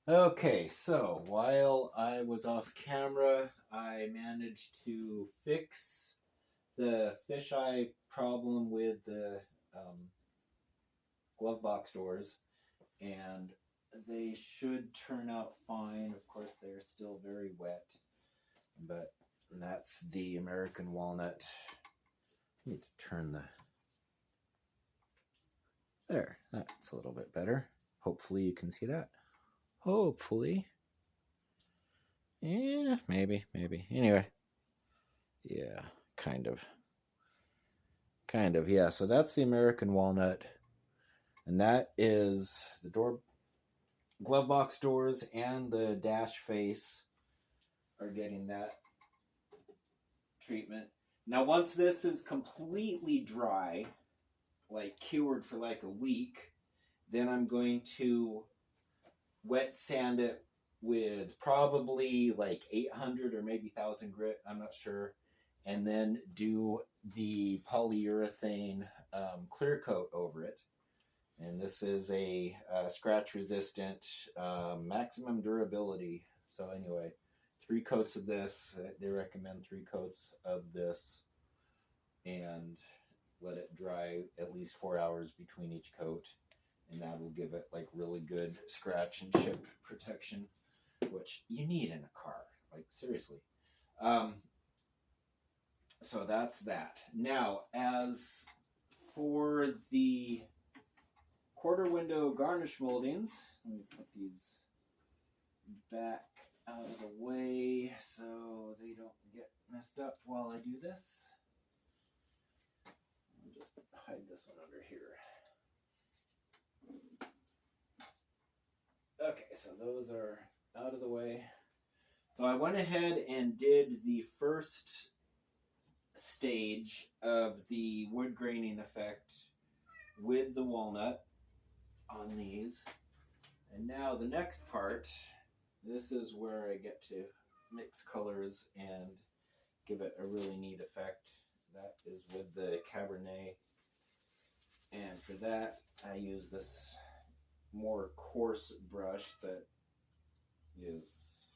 Okay, so while I was off camera, I managed to fix the fisheye problem with the glove box doors, and they should turn out fine. Of course, they're still very wet, but that's the American walnut. I need to turn the... There, that's a little bit better. Hopefully you can see that. Hopefully. Yeah, maybe. Anyway. Yeah, kind of. Yeah. So that's the American walnut. And that is the door glove box doors and the dash face are getting that treatment. Now, once this is completely dry, like cured for like a week, then I'm going to wet sand it with probably like 800 or maybe 1000 grit, I'm not sure, and then do the polyurethane clear coat over it. And this is a scratch resistant, maximum durability. So anyway, 3 coats of this. They recommend 3 coats of this, and let it dry at least 4 hours between each coat, and that will give it like really good scratch and chip protection, which you need in a car, like seriously. So that's that. Now, as for the quarter window garnish moldings, let me put these back out of the way so they don't get messed up while I do this. I'll just hide this one under here. Okay, so those are out of the way. So I went ahead and did the first stage of the wood graining effect with the walnut on these. And now the next part, this is where I get to mix colors and give it a really neat effect. That is with the Cabernet. And for that, I use this more coarse brush that is,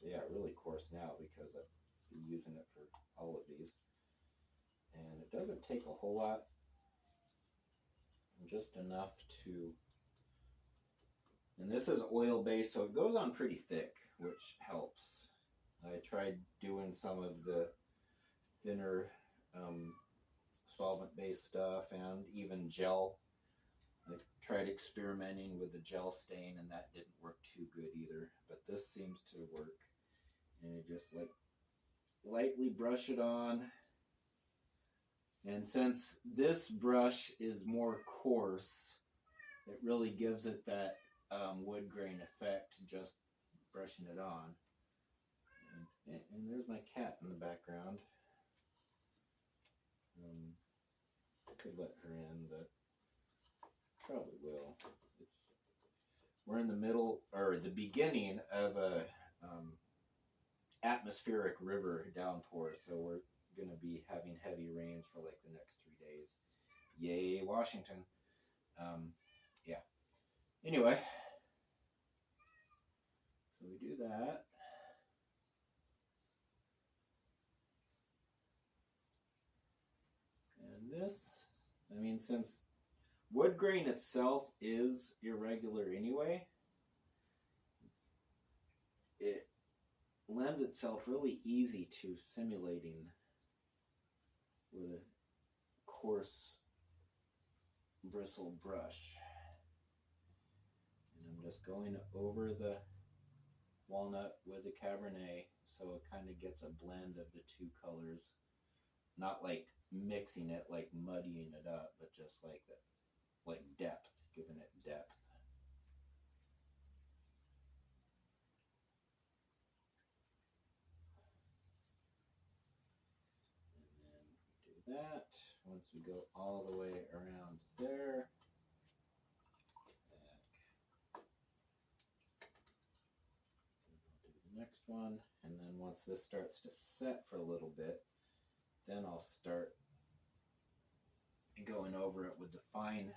yeah, really coarse now because I've been using it for all of these. And it doesn't take a whole lot, just enough to, and this is oil based, so it goes on pretty thick, which helps. I tried doing some of the thinner solvent based stuff and even gel. I tried experimenting with the gel stain, and that didn't work too good either, but this seems to work. And you just like lightly brush it on. And since this brush is more coarse, it really gives it that wood grain effect just brushing it on. And there's my cat in the background. I could let her in, but probably will. We're in the middle, or the beginning of a atmospheric river downpour, so we're going to be having heavy rains for like the next 3 days. Yay, Washington. Yeah. Anyway, so we do that. And this, I mean, since wood grain itself is irregular anyway, it lends itself really easy to simulating with a coarse bristle brush. And I'm just going over the walnut with the Cabernet so it kind of gets a blend of the 2 colors. Not like mixing it, like muddying it up, but just like that, like depth, giving it depth. And then do that. Once we go all the way around there, next one, and then once this starts to set for a little bit, then I'll start going over it with the fine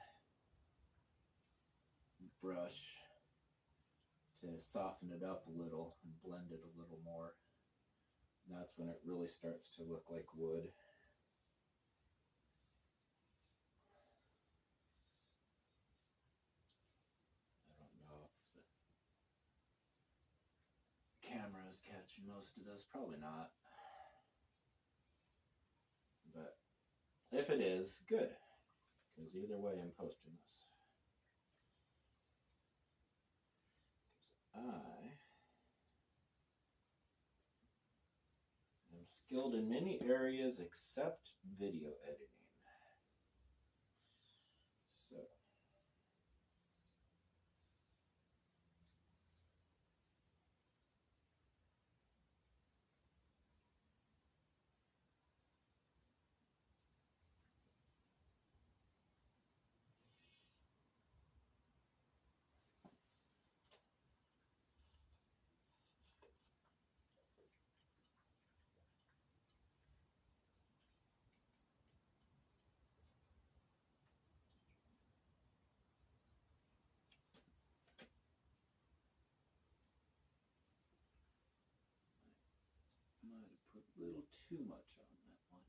brush to soften it up a little and blend it a little more. And that's when it really starts to look like wood. I don't know if the camera is catching most of this. Probably not. But if it is, good. Because either way, I'm posting this. I am skilled in many areas except video editing. So, I might have put a little too much on that one.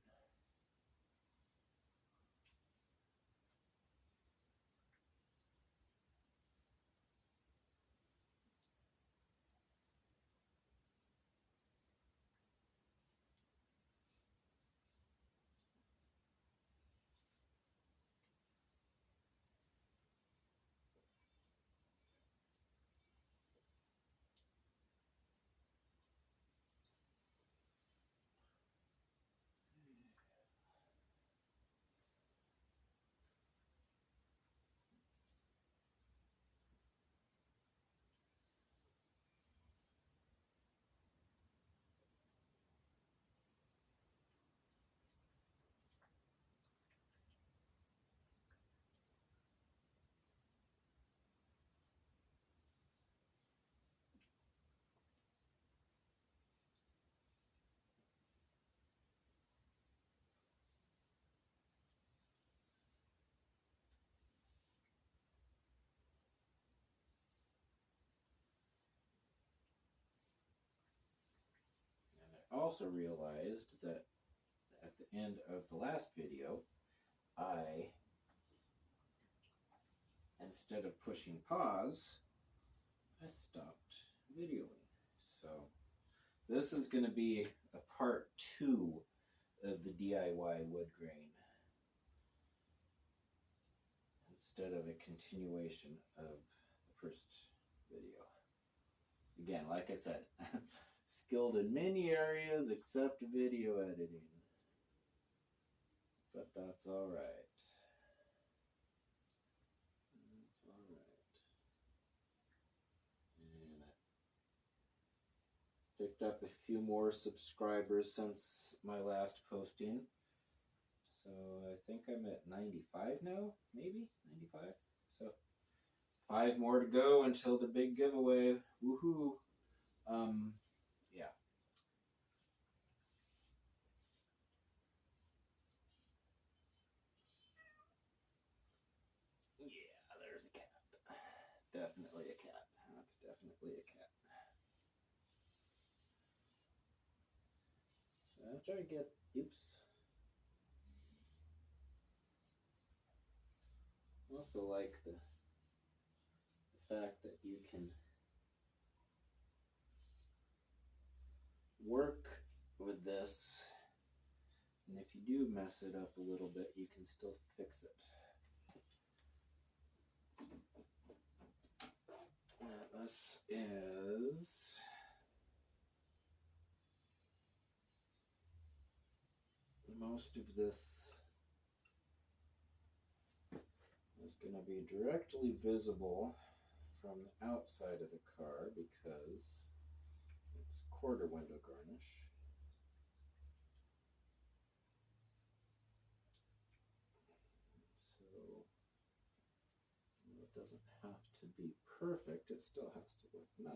I also realized that at the end of the last video, I, instead of pushing pause, I stopped videoing. So this is going to be a part 2 of the DIY wood grain instead of a continuation of the first video. Again, like I said, skilled in many areas except video editing. But that's all right. That's all right. And I picked up a few more subscribers since my last posting. So I think I'm at 95 now, maybe 95. So 5 more to go until the big giveaway. Woohoo! Yeah. Yeah, there's a cat. Definitely a cat. That's definitely a cat. So I'll try to get, oops. I also like the fact that you can work with this, and if you do mess it up a little bit, you can still fix it. This is most of this is going to be directly visible from the outside of the car because it's quarter window garnish. So it doesn't have to be perfect, it still has to look nice.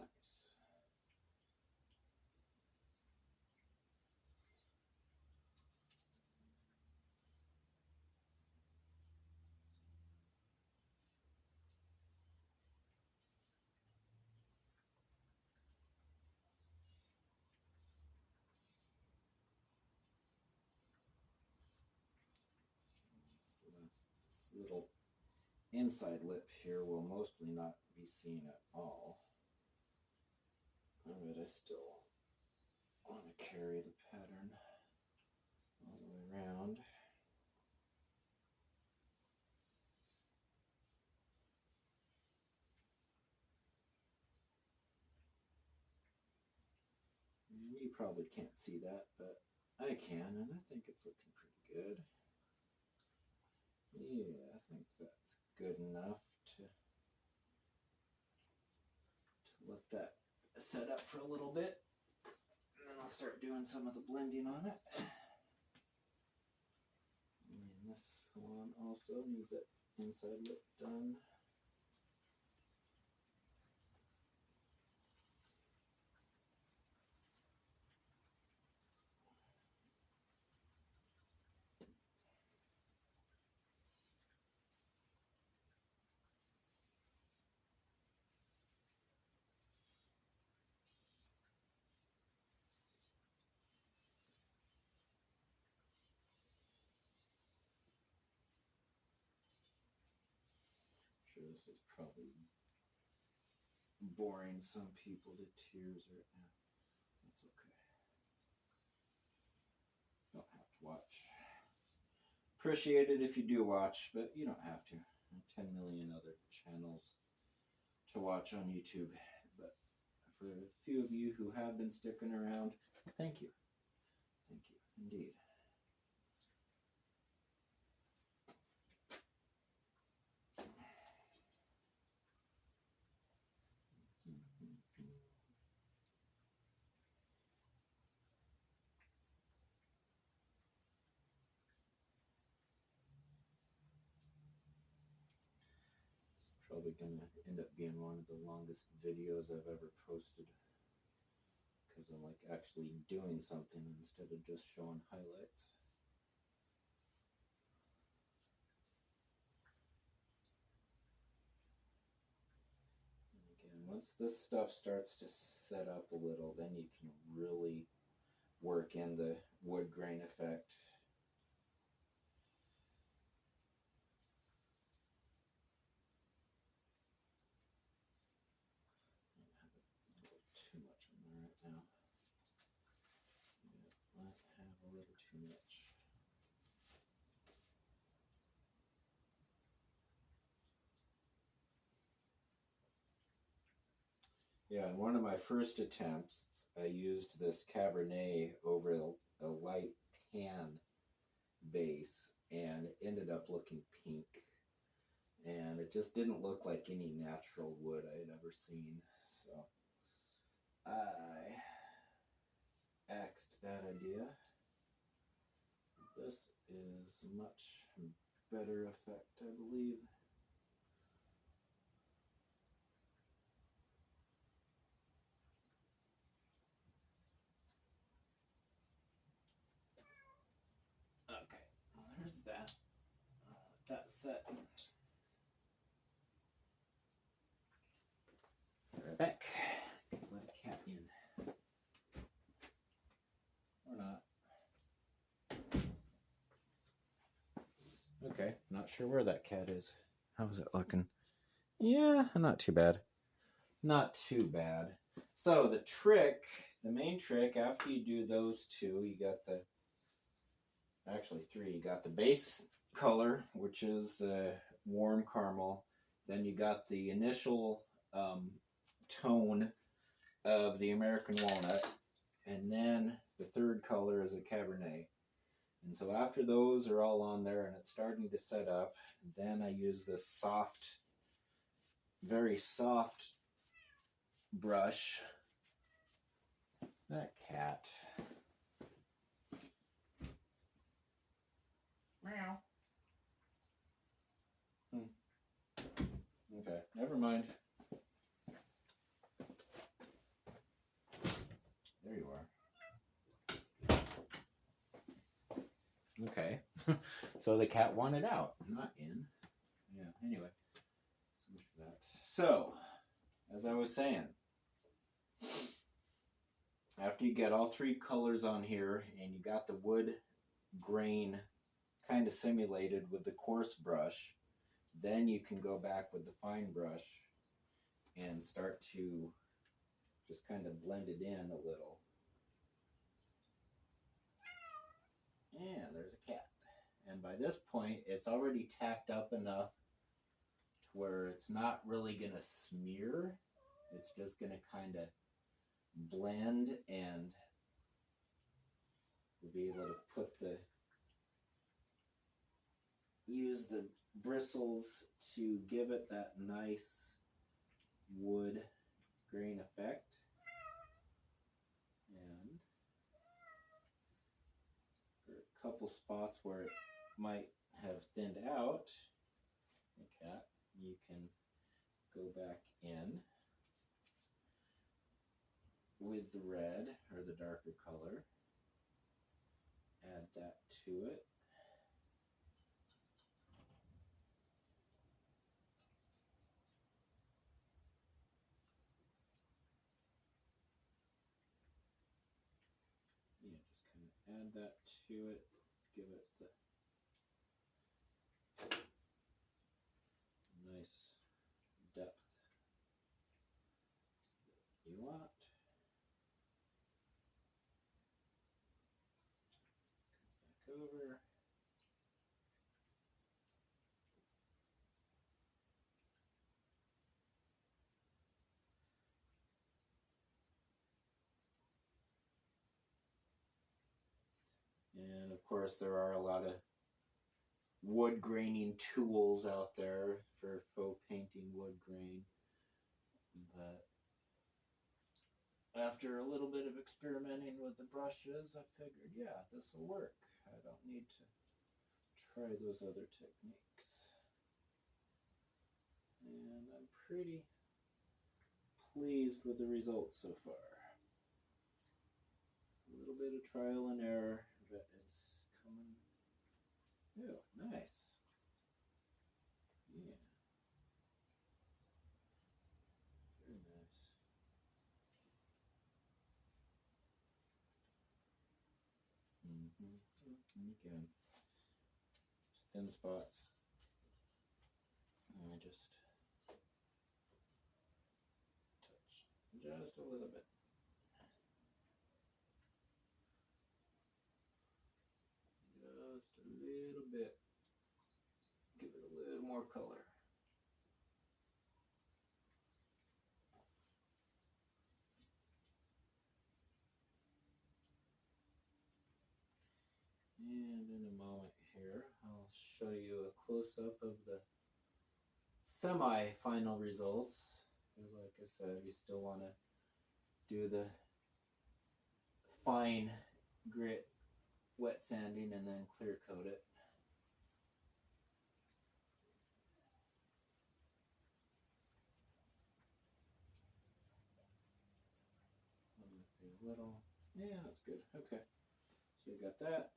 little inside lip here will mostly not be seen at all. But I still want to carry the pattern all the way around. You probably can't see that, but I can, and I think it's looking pretty good. Yeah, I think that's good enough to let that set up for a little bit. And then I'll start doing some of the blending on it. And this one also needs that inside lip done. I'm sure this is probably boring some people to tears right now. That's okay. Don't have to watch. Appreciate it if you do watch, but you don't have to. 10 million other channels to watch on YouTube. But for a few of you who have been sticking around, thank you. Thank you, indeed. Probably going to end up being one of the longest videos I've ever posted, because I'm like actually doing something instead of just showing highlights. And again, once this stuff starts to set up a little, then you can really work in the wood grain effect. Too much in there right now. Yeah, might have a little too much. Yeah, in one of my first attempts, I used this Cabernet over a light tan base, and it ended up looking pink. And it just didn't look like any natural wood I had ever seen. So I axed that idea. This is much better effect, I believe. Okay, well, there's that. I'll let that set. Right back. Let a cat in. Or not. Okay, not sure where that cat is. How's it looking? Yeah, not too bad. Not too bad. So the trick, the main trick, after you do those two, you got the, actually three, you got the base color, which is the warm caramel. Then you got the initial tone of the American walnut. And then the third color is a Cabernet. And so after those are all on there and it's starting to set up, then I use this soft, very soft brush. That cat. Meow. Okay, never mind. There you are. Okay. So the cat wanted out, not in. Yeah, anyway. So much for that. So, as I was saying, after you get all three colors on here and you got the wood grain kind of simulated with the coarse brush, Then you can go back with the fine brush and start to just kind of blend it in a little. And there's a cat. And by this point, it's already tacked up enough to where it's not really going to smear. It's just going to kind of blend, and we'll be able to use the bristles to give it that nice wood grain effect. And there are a couple spots where it might have thinned out. The cat, you can go back in with the red or the darker color, add that to it. Yeah, just kind of add that to it, give it the nice depth you want. Back over. And of course, there are a lot of wood graining tools out there for faux painting wood grain. But after a little bit of experimenting with the brushes, I figured, yeah, this will work. I don't need to try those other techniques. And I'm pretty pleased with the results so far. A little bit of trial and error, but it's coming. Oh, nice. Yeah. Very nice. And again, thin spots. And I just touch just a little bit. Just a little bit. Give it a little more color. And in a moment here, I'll show you a close-up of the semi-final results. Because like I said, we still want to do the fine grit wet sanding and then clear coat it. A little, yeah, that's good. Okay, so you got that.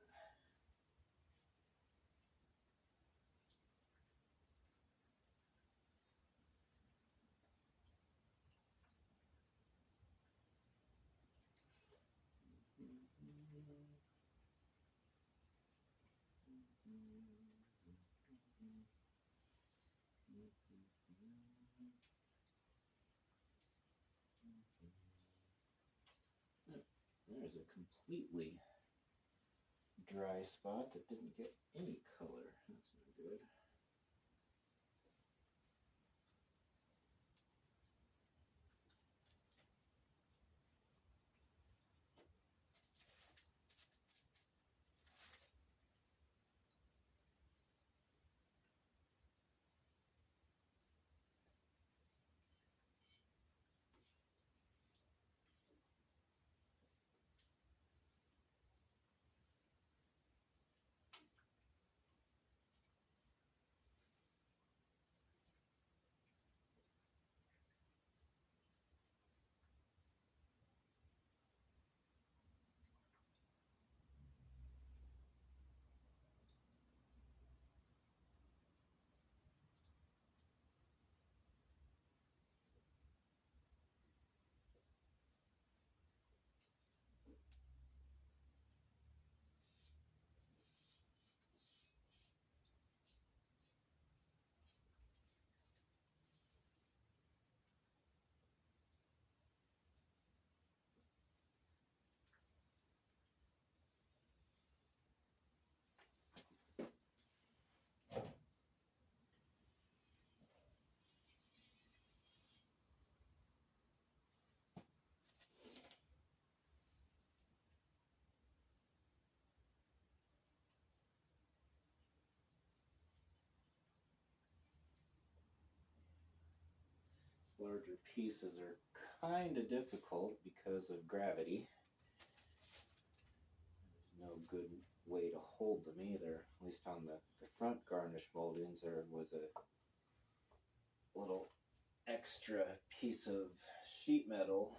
There's a completely dry spot that didn't get any color. That's no good. larger pieces are kind of difficult because of gravity. There's no good way to hold them either. At least on the front garnish moldings, there was a little extra piece of sheet metal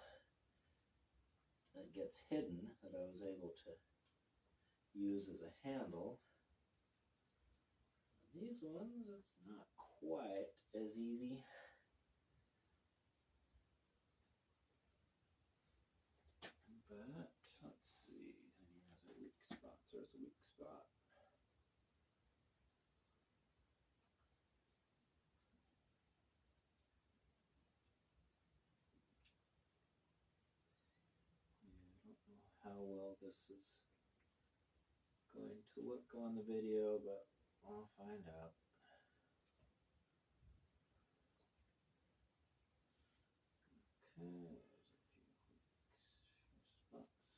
that gets hidden that I was able to use as a handle. These ones, it's not quite as easy. But let's see, here's a weak spot. There's a weak spot. I don't know how well this is going to look on the video, but I'll find out. Okay, there's a few spots.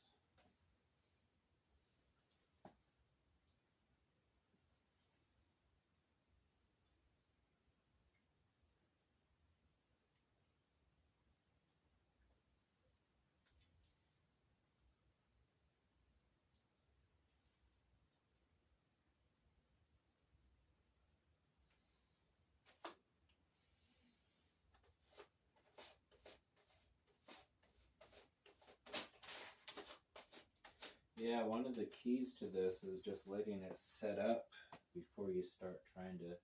Yeah, one of the keys to this is just letting it set up before you start trying to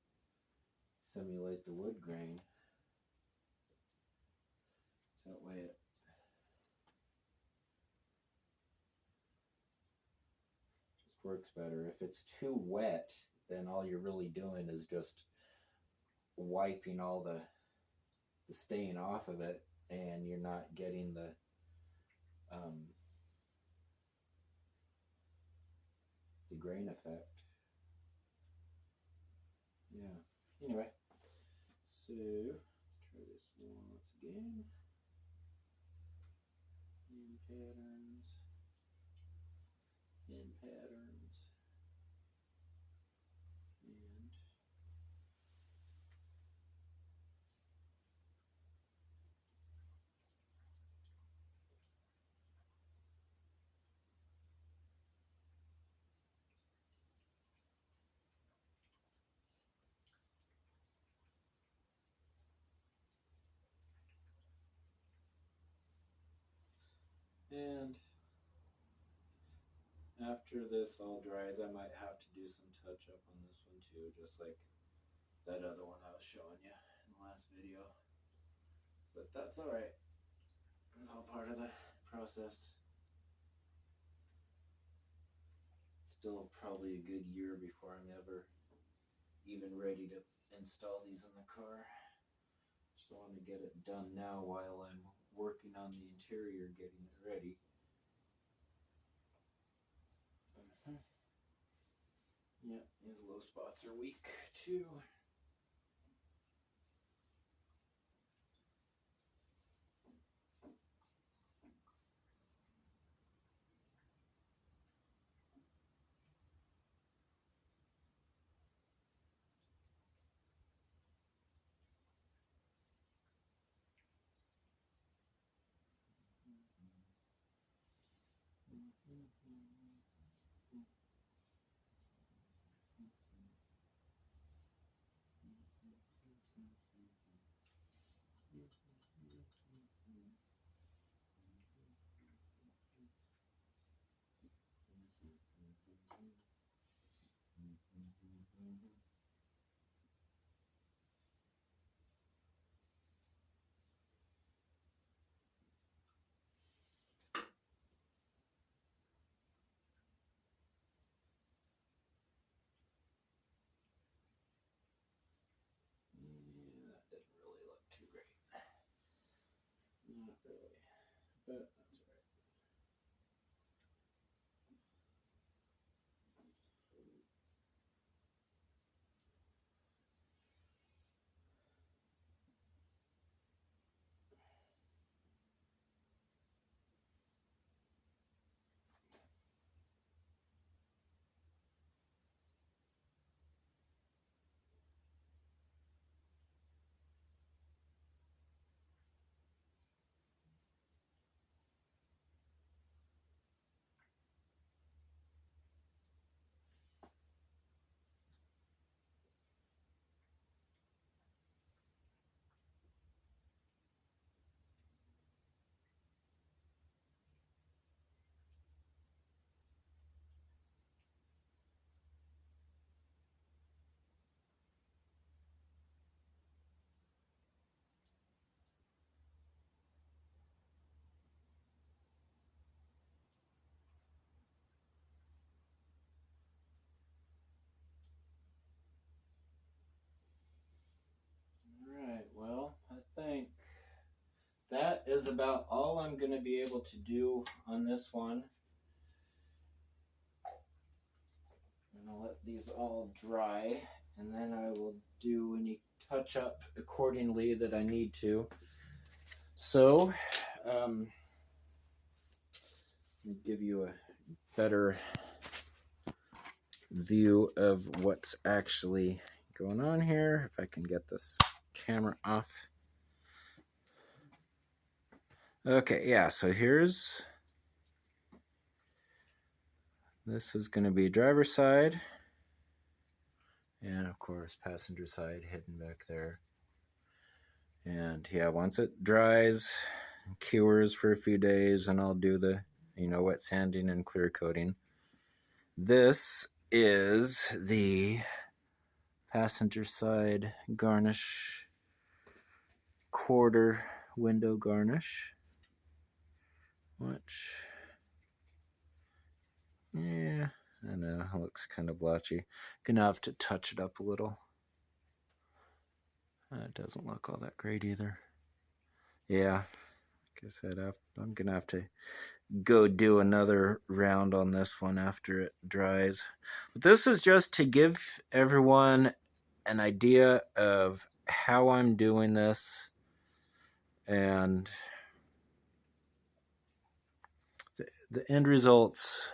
simulate the wood grain. So that way it just works better. If it's too wet, then all you're really doing is just wiping all the stain off of it, and you're not getting the grain effect. Yeah. Anyway, so let's try this once again. In patterns. In patterns. And after this all dries, I might have to do some touch up on this one too, just like that other one I was showing you in the last video. But that's alright. It's all part of the process. Still probably a good year before I'm ever even ready to install these in the car. Just want to get it done now while I'm working on the interior, getting it ready. Yeah, these low spots are weak too. Yeah, that didn't really look too great. Not really, but that's all right. is about all I'm going to be able to do on this one. I'm going to let these all dry, and then I will do any touch up accordingly that I need to. So, let me give you a better view of what's actually going on here. If I can get this camera off. Okay, yeah, so this is going to be driver's side. And of course, passenger side hidden back there. And yeah, once it dries, cures for a few days, and I'll do the, wet sanding and clear coating. This is the passenger side garnish, quarter window garnish, which, yeah, I know, it looks kind of blotchy. Gonna have to touch it up a little. It doesn't look all that great either. Yeah, like I said, I'm gonna have to go do another round on this one after it dries. But this is just to give everyone an idea of how I'm doing this, and the end results,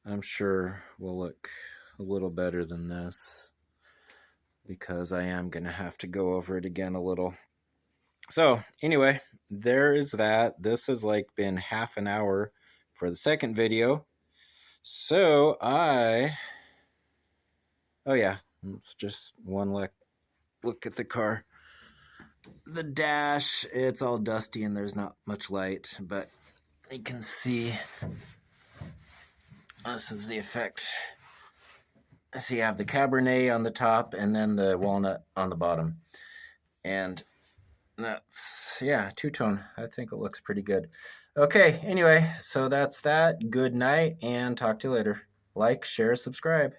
I'm sure, will look a little better than this, because I am going to have to go over it again a little. So anyway, there is that. This has like been half an hour for the second video. So oh yeah, it's just one look at the car. The dash, it's all dusty and there's not much light, but you can see this is the effect. So you have the Cabernet on the top and then the walnut on the bottom. And that's, yeah, two-tone. I think it looks pretty good. Okay, anyway, so that's that. Good night, and talk to you later. Like, share, subscribe.